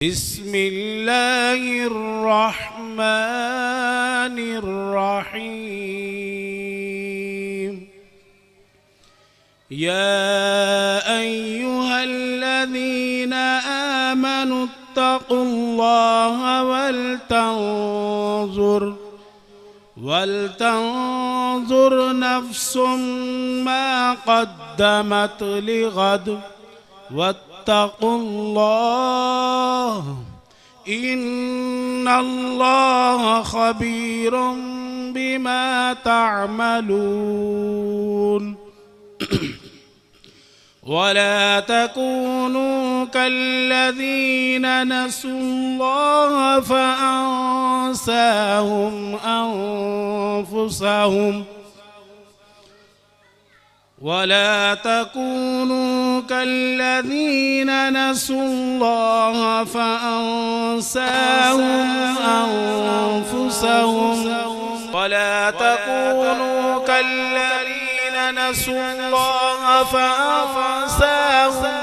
بسم الله الرحمن الرحيم. يا أيها الذين آمنوا اتقوا الله ولتنظر نفس ما قدمت لغد واتقوا الله إن الله خبير بما تعملون. ولا تكونوا كالذين نسوا الله فأنساهم أنفسهم ولا تكونوا كالذين نسوا الله فأنساهم أنفسهم ولا تكونوا كالذين نسوا الله فأنساهم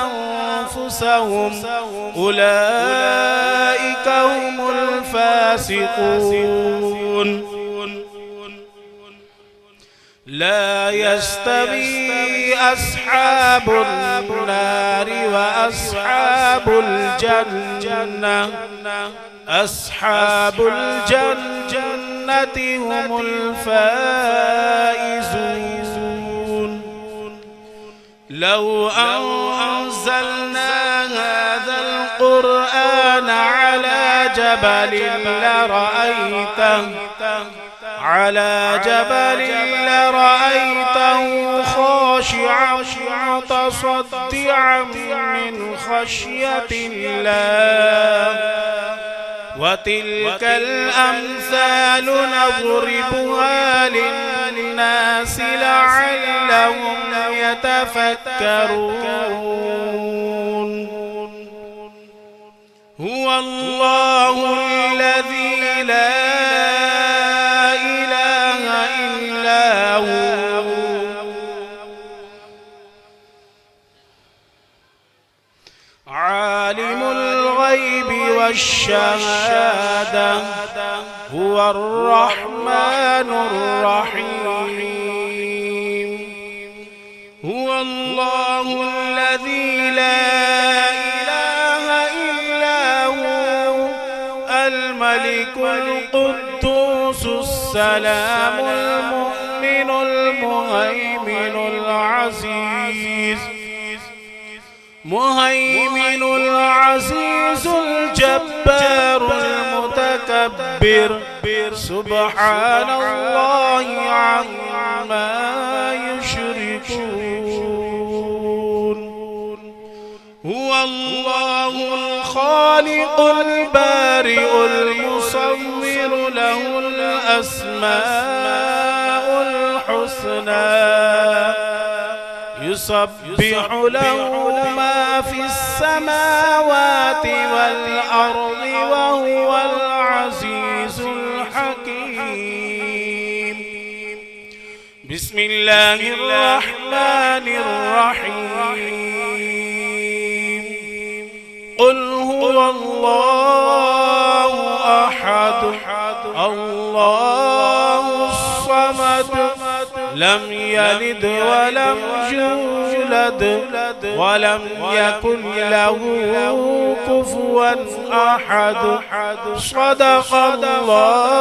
أنفسهم أولئك هم الفاسقون. لا يستوي أصحاب النار وأصحاب الجنة أصحاب الجنة هم الفائزون. لو أنزلنا هذا القرآن على جبل لرأيته خاشعا متصدعا من خشية الله. وتلك الأمثال نضربها للناس لعلهم يتفكرون. هو الله الذي لا عالم الغيب والشهادة هو الرحمن الرحيم. هو الله الذي لا إله إلا هو الملك القدوس السلام المؤمن المهيمن العزيز الجبار المتكبر سبحان الله عما يشركون. هو الله الخالق البارئ المصور له الأسماء الحسنى يسبح له ما في السماوات والأرض وهو العزيز الحكيم. بسم الله الرحمن الرحيم. قل هو الله أحد الله الصمد لم يلد ولم يولد ولم يكن له كفوا أحد. صدق الله